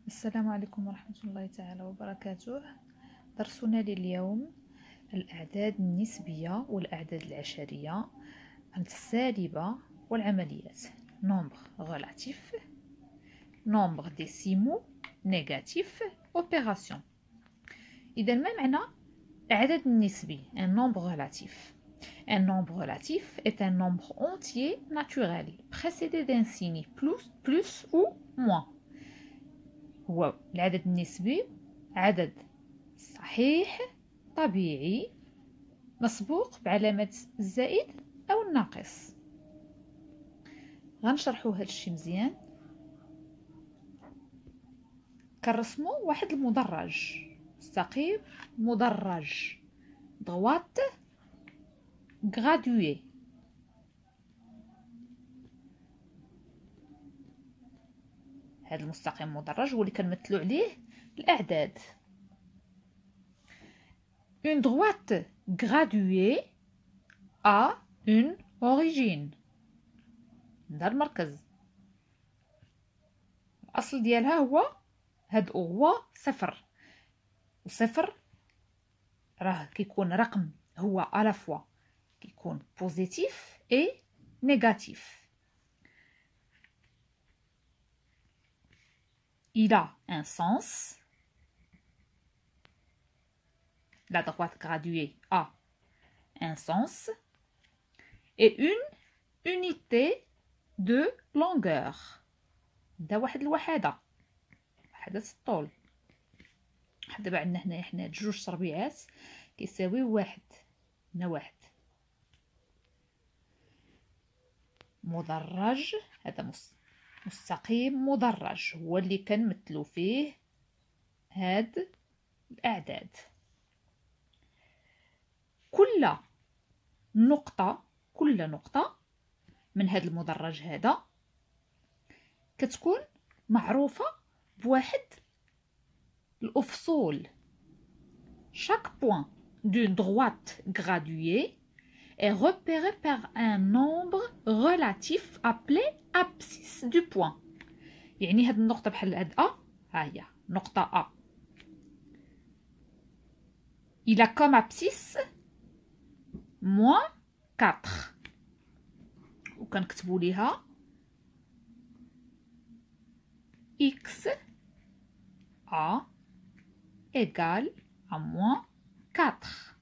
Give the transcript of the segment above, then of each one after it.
السلام عليكم ورحمة الله تعالى وبركاته. درسنا لليوم الأعداد النسبية والأعداد العشرية السالبة والعمليات. nombre relatif, nombre décimaux, négatif, opération. إذا ما معنى العدد النسبي؟ un nombre relatif. Un nombre relatif est un nombre entier naturel précédé d'un signe plus ou moins. هو العدد النسبي عدد صحيح طبيعي مسبوق بعلامة الزائد أو الناقص. غنشرحو هاد الشي مزيان. كنرسمو واحد المدرج مستقيم مدرج droite graduée. هذا المستقيم مدرج هو اللي كنمثلو عليه الأعداد. Une droite graduée a une origine. هذا المركز الأصل ديالها هو صفر، وصفر راه كيكون رقم هو على فوا كيكون بوزيتيف اي نيجاتيف. Il a un sens. La droite graduée a un sens et une unité de longueur. ده واحد الوحدة، وحدة الطول. دابا عندنا هنايا حنا جوج تربيعات كيساوي واحد. هنا واحد مدرج، هذا مستقيم مدرج هو اللي كنمثلو فيه هاد الأعداد. كل نقطة من هاد المدرج هذا كتكون معروفة بواحد الأفصول. Chaque point d'une droite graduée est repéré par un nombre relatif appelé abscisse du point. يعني هاد النقطة بحال هاد ها هي نقطة A. Il a comme abscisse -4 وكنكتبوا ليها x a égale à -4.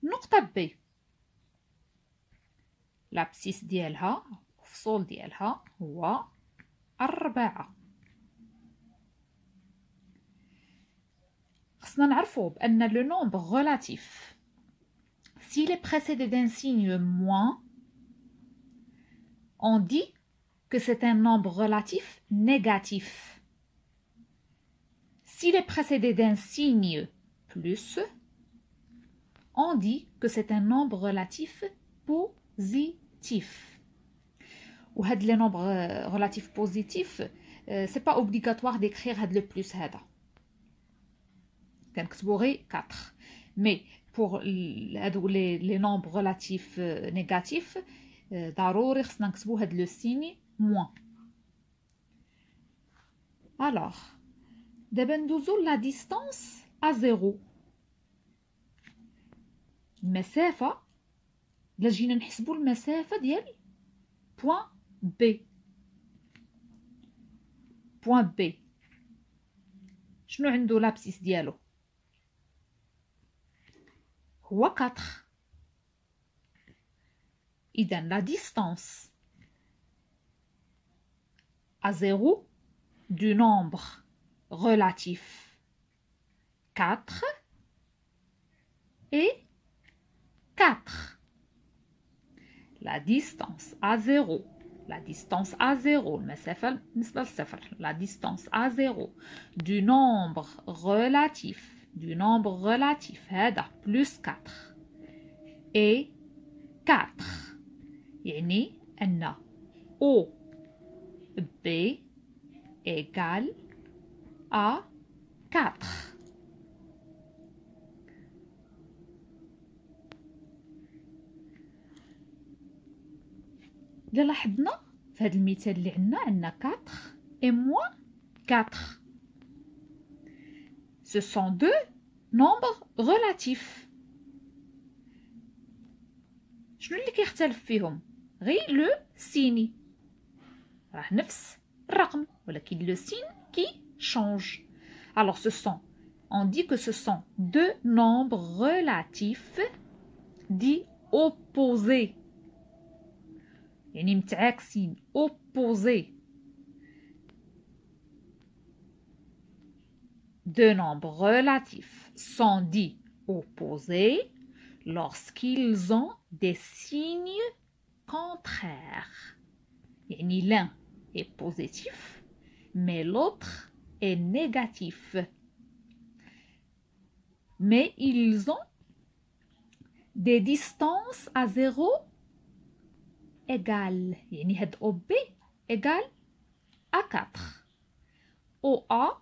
نقطة B l'abscisse ديالها الفصول ديالها هو 4. خصنا نعرفو بأن le nombre relatif s'il est précédé d'un signe moins on dit que c'est un nombre relatif négatif. S'il est précédé d'un signe plus on dit que c'est un nombre relatif positif. Ou had les nombres relatifs positifs, c'est pas obligatoire d'écrire had le plus هذا. كنكتبو غير 4. Mais pour les nombres relatifs négatifs ضروري خصنا نكتبو هاد le signe moins. Alors دابا ندوزو la distance à 0. المسافة إلا جينا نحسبو المسافة ديال بوان بي. بوان بي شنو عندو لابسيس ديالو؟ هو 4. إذا la distance à 0 du nombre relatif 4 et 4. La distance à 0 المسافة بالنسبة للصفر. La distance à 0 du nombre relatif هذا plus 4 et 4 يعني أن OB égale à 4. إلا لاحظنا في هذا المثال اللي عندنا 4 et moins 4. Ce sont deux nombres relatifs. شنو اللي كيختلف فيهم؟ غير لو سيني، راه نفس الرقم ولكن لو سين كي change. Alors ce sont, on dit que ce sont deux nombres relatifs dits opposés. يعني متعاكسين opposés. Deux nombres relatifs sont dits opposés lorsqu'ils ont des signes contraires. يعني l'un est positif mais l'autre est négatif. Mais ils ont des distances à zéro égales. يعني هاد OB égale à 4. OA,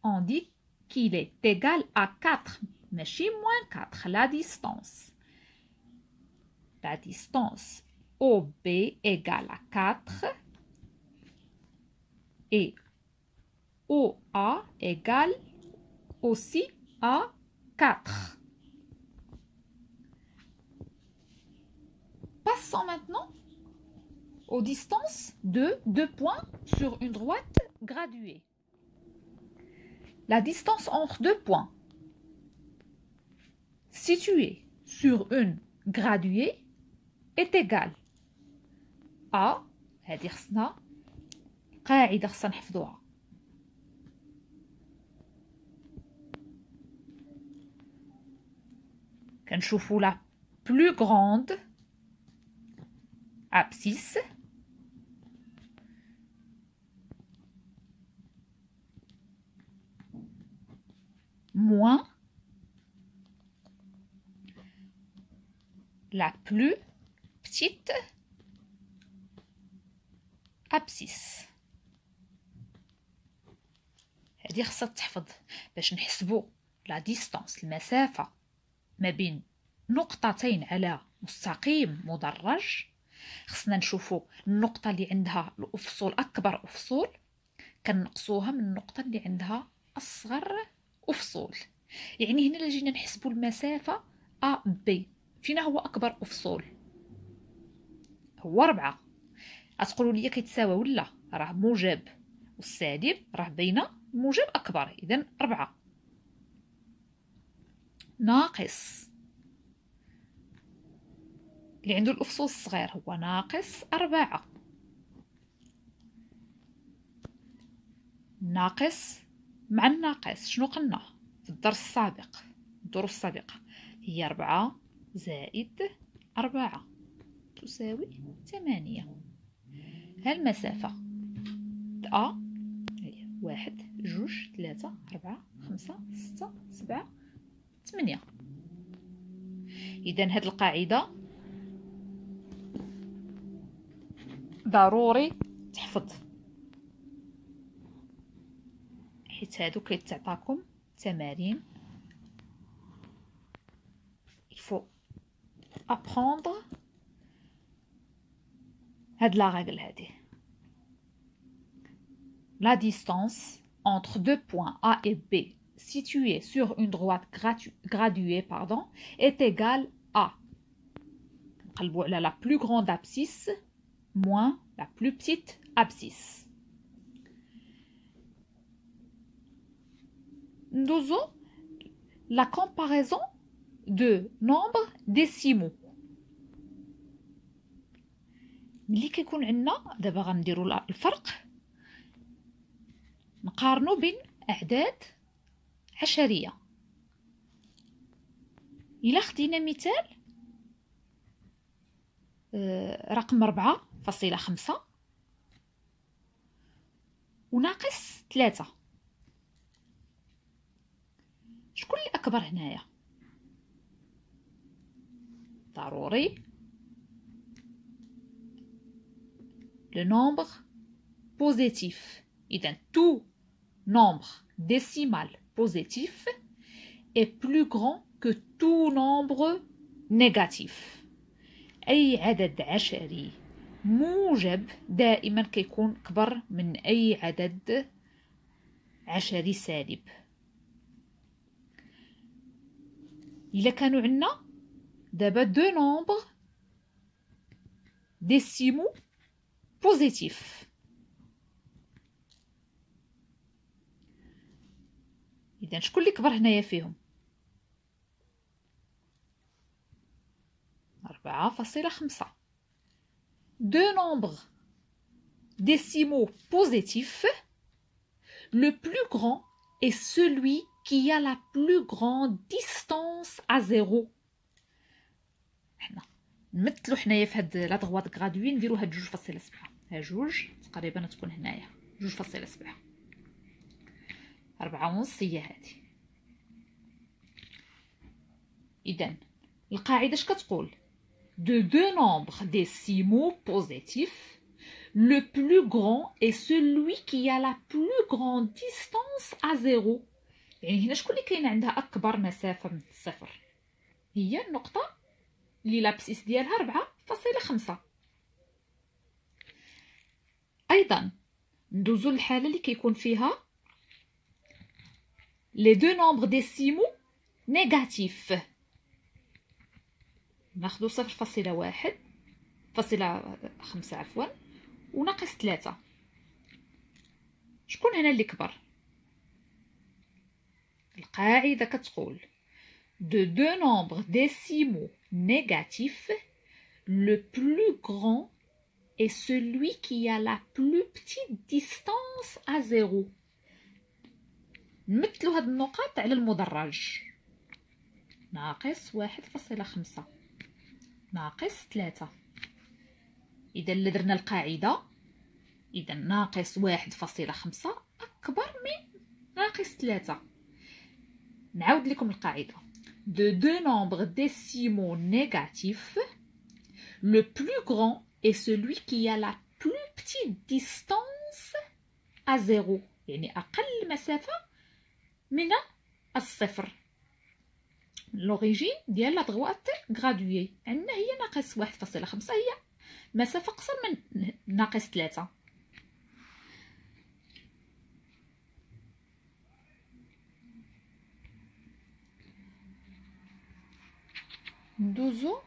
on dit qu'il est égal à 4, mais chez moins 4, la distance. La distance OB égale à 4 et OA égale aussi à 4. Passons maintenant aux distances de 2 points sur une droite graduée. La distance entre deux points situés sur une graduée est égale à هذه خصنا قاعدة خصنا نحفظوها. كنشوفوا la plus grande abscisse moins la plus petite abscisse. هذه خصها تحفظ باش نحسبوا لا ديستانس المسافة ما بين نقطتين على مستقيم مدرج. خصنا نشوفوا النقطة اللي عندها الأفصول أكبر أفصول كنقصوها من النقطة اللي عندها أصغر أفصول. يعني هنا جينا نحسبوا المسافة A B فينا هو أكبر أفصول؟ هو 4. غتقولوا لي كيتساوى ولا راه موجب والسالب راه باينه موجب أكبر، إذن 4 ناقص اللي عنده الأفصول الصغير هو ناقص 4 ناقص مع الناقص. شنو قلنا في الدرس السابق الدروس السابقة؟ هي 4 زائد 4 تساوي 8. هالمسافة أ هي 1 2 3 4 5 6 7 8. إذن هاد القاعدة ضروري تحفظ حيت هادو كيتعطاكم تمارين. il faut apprendre هاد لا règle هادي. La distance entre deux points A et B situés sur une droite graduée est égale à نقلبوا على la plus grande abscisse moins la plus petite abscisse. ندوزو la comparaison de nombres décimaux. ملي كيكون عندنا دابا غنديروا الفرق نقارنوا بين أعداد عشرية. إلا خدينا مثال رقم 4.5 وناقص 3، شكون اللي أكبر هنايا؟ ضروري le nombre positif. إذن tout nombre décimal positif est plus grand que tout nombre négatif. أي عدد عشري موجب دائما كيكون كبر من أي عدد عشري سالب. إلا كانوا عندنا دابا دو نومبر ديسيمو بوزيتيف، إذا شكون اللي كبر هنايا فيهم؟ 4.5. Deux nombres décimaux positifs, le plus grand est celui qui a la plus grande distance à zéro. حنا نمثلو حنايا في هاد لا دغوات غرادوي، نديرو هاد 2.7. ها 2 تقريبا تكون هنايا 2.7. 4.5 هي هادي. إذا القاعدة اش كتقول؟ De deux nombres décimaux positifs, le plus grand est celui qui a la plus grande distance à zéro. يعني هنا شكون اللي كاين عندها أكبر مسافة من الصفر؟ هي النقطة اللي لابسيس ديالها 4.5. أيضا ندوزو للحالة اللي كيكون فيها les deux nombres décimaux négatifs. ناخدو 0.1.5 عفوا وناقص 3. شكون هنا اللي كبر؟ القاعدة كتقول de deux nombres décimaux négatifs, le plus grand est celui qui a la plus petite distance à zéro. نمثلو هاد النقاط على المدرج. ناقص 1.5 ناقص 3. إذا اللي درنا القاعدة، إذا ناقص 1.5 أكبر من ناقص 3. نعاود لكم القاعدة. De deux nombres décimaux négatifs, le plus grand est celui qui a la plus petite distance à zéro. يعني أقل مسافة من الصفر. l'origine ديال لا دغوات غرادوي عندنا هي ناقص 1.5، هي مسافة قصر من ناقص 3. ندوزو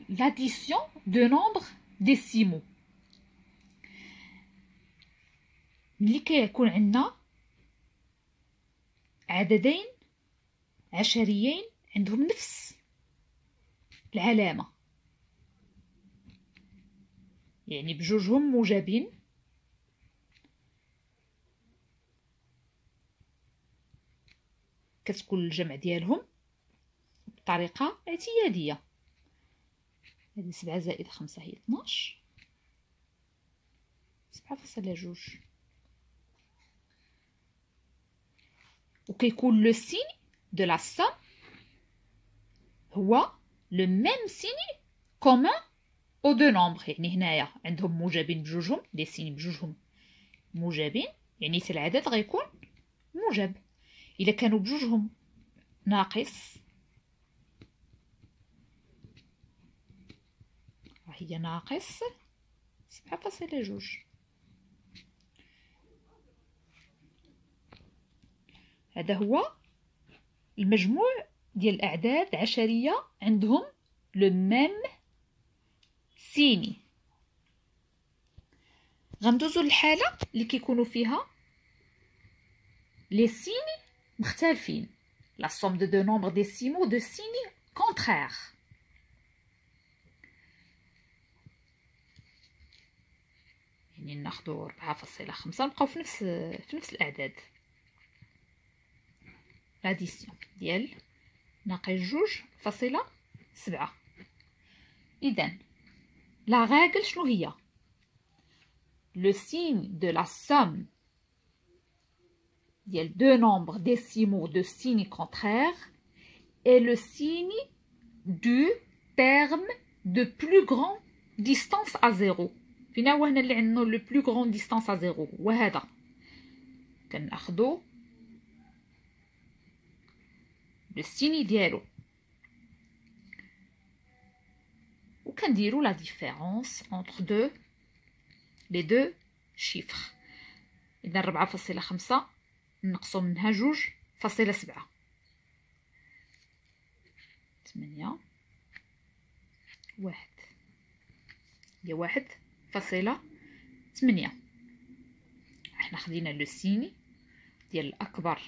l'addition de nombres décimaux. ملي كيكون عندنا عددين عشريين عندهم نفس العلامة، يعني بجوجهم موجبين، كتكون الجمع ديالهم بطريقة اعتيادية. هذه 7 زائد 5 هي 12، 7.2. وكيكون لو سين دو لا سوم هو لو ميم سين كومون او دو نومبر. يعني هنايا عندهم موجبين بجوجهم، لي سين بجوجهم موجبين، يعني حتى العدد غيكون موجب. الا كانوا بجوجهم ناقص هي ناقص 7.2. هذا هو المجموع ديال الاعداد عشريه عندهم لو ميم سيني. غندوزو للحاله اللي كيكونوا فيها لي سيني مختلفين، لا somme de deux nombres décimaux de signes contraires. يعني ناخدو 4.5 نبقاو في نفس الاعداد. لاديسيون ديال ناقص 2.7. اذا لا رègle شنو هي؟ لو سين دو لا somme ديال deux nombres décimaux de signes contraires est le signe du terme de plus grande distance à zéro. فين هو هنا اللي عندنا لو بلو غران ديستانس ا زيرو؟ وهذا كناخدو لو سيني ديالو وكنديروا لا ديفيرونس entre les deux chiffres. إذا 4.5 نقصوا منها 2.7. 8 1 هي 1.8. احنا خدينا لو سيني ديال الأكبر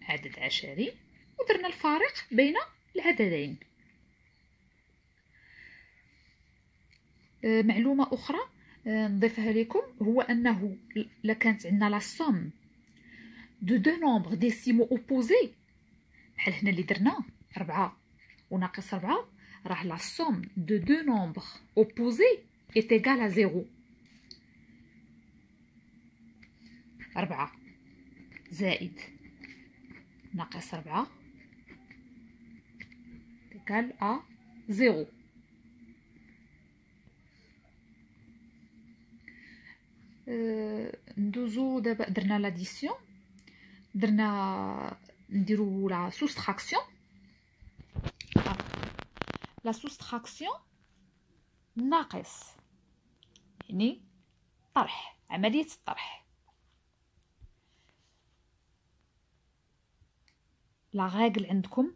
عدد عشري ودرنا الفارق بين العددين. معلومة أخرى نضيفها لكم هو أنه لكانت عندنا لا سوم دو دو نومبر ديسيمو اوبوزي بحال هنا اللي درنا 4 وناقص 4، راه لا سوم دو دو نومبر اوبوزي est égal à 0. 4 زائد ناقص 4 égal à 0. ندوزو دابا درنا لاديسيون، درنا نديرو لا سوستراكسيون. لا سوستراكسيون ناقص يعني طرح، عملية الطرح. لا غاغل عندكم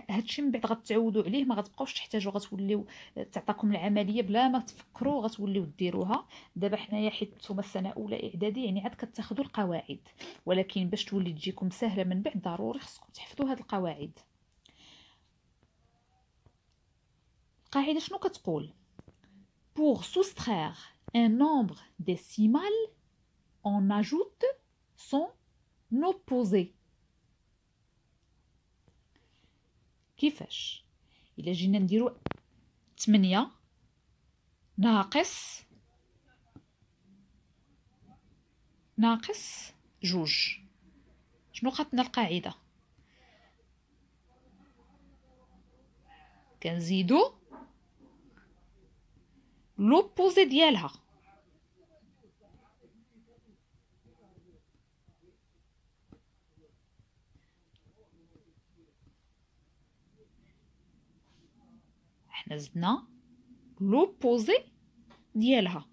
هادشي من بعد غتعودوا عليه، ما غتبقاوش تحتاجوا، غتوليو تعطاكم العمليه بلا ما تفكروا غتوليو ديروها. دابا حنايا حيت نتوما السنه اولى اعدادي يعني عاد كتاخذوا القواعد، ولكن باش تولي تجيكم سهله من بعد ضروري خصكم تحفظوا هاد القواعد. القاعده شنو كتقول؟ pour soustraire un nombre décimal on ajoute son opposé. كيفاش؟ الا جينا نديرو 8 ناقص 2، شنو خاطنا القاعده؟ كنزيدو لوبوزي ديالها. حنا زدنا لوبوزي ديالها.